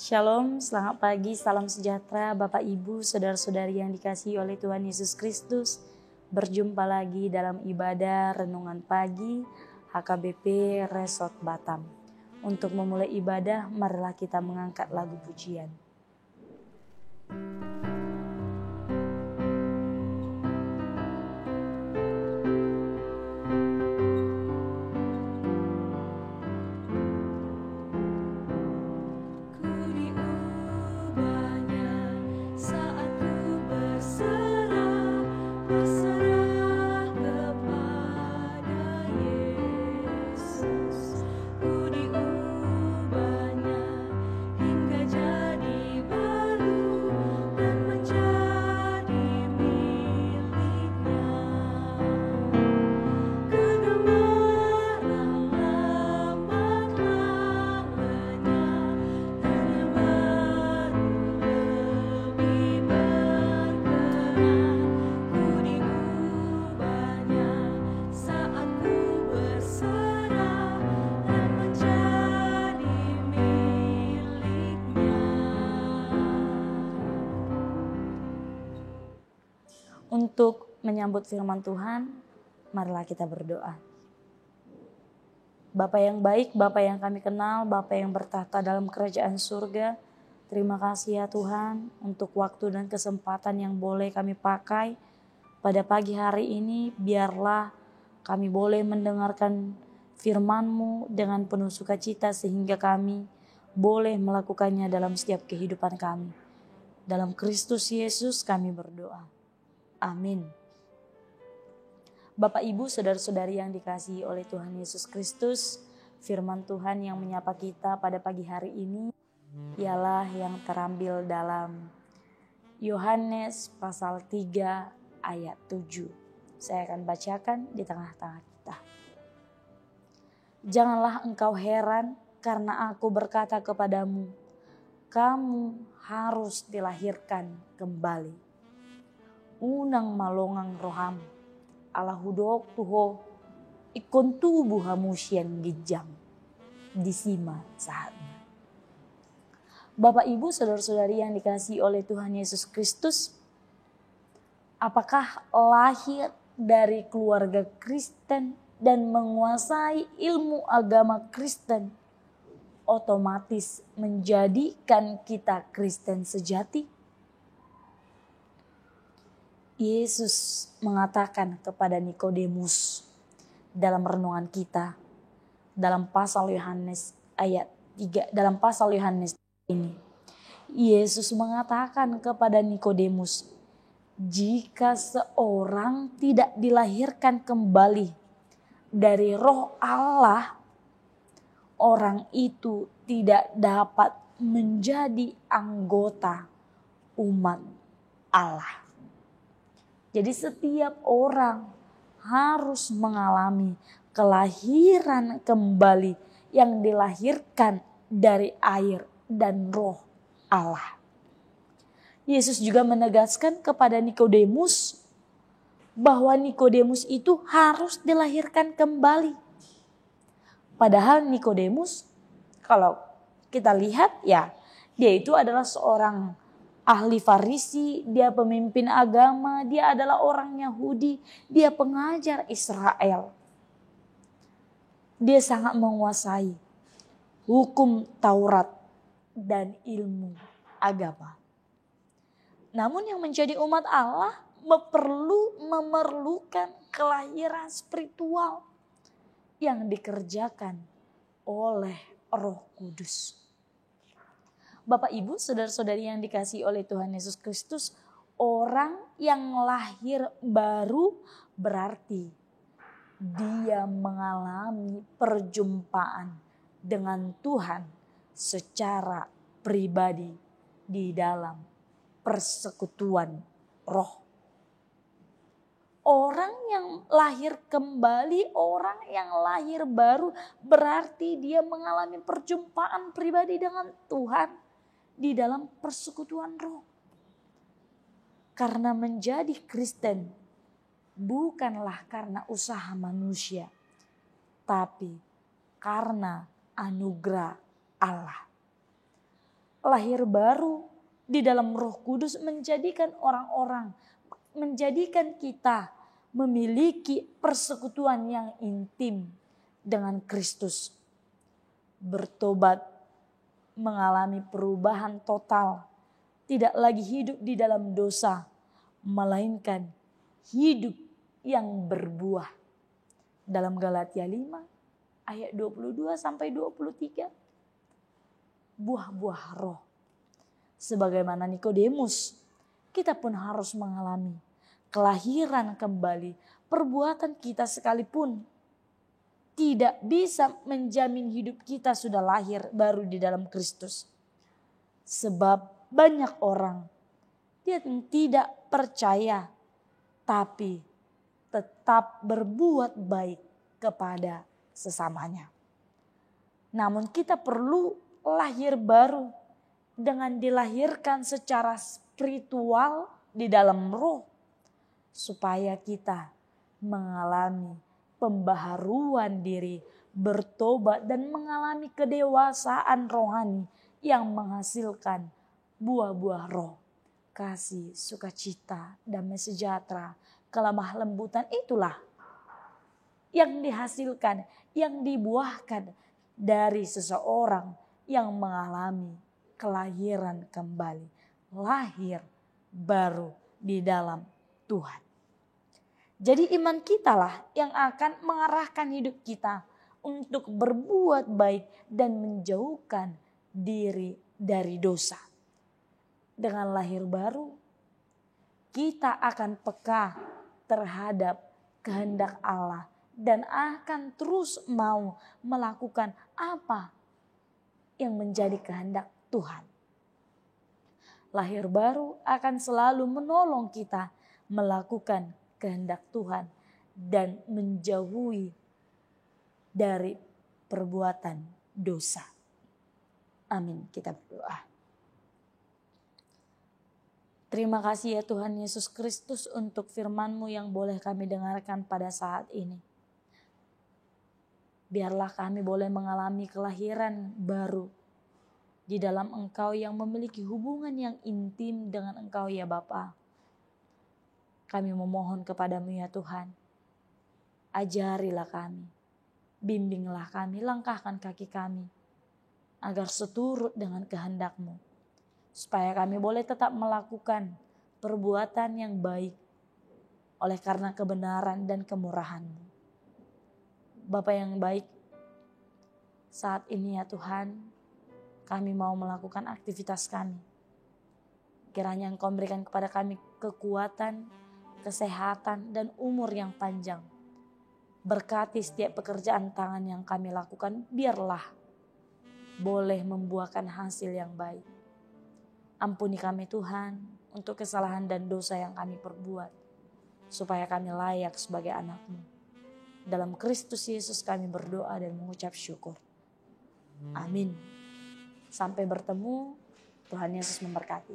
Shalom, selamat pagi, salam sejahtera Bapak Ibu, saudara-saudari yang dikasihi oleh Tuhan Yesus Kristus. Berjumpa lagi dalam ibadah renungan pagi HKBP Resort Batam. Untuk memulai ibadah, marilah kita mengangkat lagu pujian. Untuk menyambut firman Tuhan, marilah kita berdoa. Bapa yang baik, Bapa yang kami kenal, Bapa yang bertahta dalam kerajaan surga, terima kasih ya Tuhan untuk waktu dan kesempatan yang boleh kami pakai pada pagi hari ini. Biarlah kami boleh mendengarkan firman-Mu dengan penuh sukacita sehingga kami boleh melakukannya dalam setiap kehidupan kami. Dalam Kristus Yesus kami berdoa. Amin. Bapak Ibu, saudara-saudari yang dikasihi oleh Tuhan Yesus Kristus, firman Tuhan yang menyapa kita pada pagi hari ini ialah yang terambil dalam Yohanes pasal 3 ayat 7. Saya akan bacakan di tengah-tengah kita. Janganlah engkau heran karena aku berkata kepadamu, kamu harus dilahirkan kembali. Unang malongang roham, alahudok tuho, ikon tubuh hamusyan gijang, disima saatnya. Bapak Ibu, saudara-saudari yang dikasihi oleh Tuhan Yesus Kristus, apakah lahir dari keluarga Kristen dan menguasai ilmu agama Kristen otomatis menjadikan kita Kristen sejati? Yesus mengatakan kepada Nikodemus dalam renungan kita dalam pasal Yohanes ayat 3, dalam pasal Yohanes ini. Yesus mengatakan kepada Nikodemus, jika seorang tidak dilahirkan kembali dari Roh Allah, orang itu tidak dapat menjadi anggota umat Allah. Jadi setiap orang harus mengalami kelahiran kembali yang dilahirkan dari air dan Roh Allah. Yesus juga menegaskan kepada Nikodemus bahwa Nikodemus itu harus dilahirkan kembali. Padahal Nikodemus, kalau kita lihat ya, dia itu adalah seorang ahli Farisi, dia pemimpin agama, dia adalah orang Yahudi, dia pengajar Israel. Dia sangat menguasai hukum Taurat dan ilmu agama. Namun yang menjadi umat Allah memerlukan kelahiran spiritual yang dikerjakan oleh Roh Kudus. Bapak Ibu, saudara-saudari yang dikasihi oleh Tuhan Yesus Kristus, orang yang lahir baru berarti dia mengalami perjumpaan dengan Tuhan secara pribadi di dalam persekutuan roh. Orang yang lahir kembali, orang yang lahir baru berarti dia mengalami perjumpaan pribadi dengan Tuhan di dalam persekutuan roh. Karena menjadi Kristen bukanlah karena usaha manusia, tapi karena anugerah Allah. lahir baru di dalam Roh Kudus menjadikan menjadikan kita memiliki persekutuan yang intim dengan Kristus. Bertobat, mengalami perubahan total, tidak lagi hidup di dalam dosa, melainkan hidup yang berbuah. Dalam Galatia 5 ayat 22 sampai 23. Buah-buah roh. Sebagaimana Nikodemus, kita pun harus mengalami kelahiran kembali. Perbuatan kita sekalipun tidak bisa menjamin hidup kita sudah lahir baru di dalam Kristus. Sebab banyak orang yang tidak percaya tapi tetap berbuat baik kepada sesamanya. Namun kita perlu lahir baru dengan dilahirkan secara spiritual di dalam roh, supaya kita mengalami pembaharuan diri, bertobat dan mengalami kedewasaan rohani yang menghasilkan buah-buah roh. Kasih, sukacita, damai sejahtera, kelemah lembutan, itulah yang dihasilkan, yang dibuahkan dari seseorang yang mengalami kelahiran kembali, lahir baru di dalam Tuhan. Jadi iman kitalah yang akan mengarahkan hidup kita untuk berbuat baik dan menjauhkan diri dari dosa. Dengan lahir baru, kita akan peka terhadap kehendak Allah dan akan terus mau melakukan apa yang menjadi kehendak Tuhan. Lahir baru akan selalu menolong kita melakukan kehendak Tuhan dan menjauhi dari perbuatan dosa. Amin. Kita berdoa. Terima kasih ya Tuhan Yesus Kristus untuk firman-Mu yang boleh kami dengarkan pada saat ini. Biarlah kami boleh mengalami kelahiran baru di dalam Engkau yang memiliki hubungan yang intim dengan Engkau ya Bapa. Kami memohon kepadamu ya Tuhan, ajarilah kami, bimbinglah kami, langkahkan kaki kami, agar seturut dengan kehendak-Mu, supaya kami boleh tetap melakukan perbuatan yang baik oleh karena kebenaran dan kemurahan-Mu. Bapa yang baik, saat ini ya Tuhan, kami mau melakukan aktivitas kami. Kiranya Engkau berikan kepada kami kekuatan, kesehatan, dan umur yang panjang. Berkati setiap pekerjaan tangan yang kami lakukan, biarlah boleh membuahkan hasil yang baik. Ampuni kami Tuhan untuk kesalahan dan dosa yang kami perbuat, supaya kami layak sebagai anak-Mu. Dalam Kristus Yesus kami berdoa dan mengucap syukur. Amin. Sampai bertemu, Tuhan Yesus memberkati.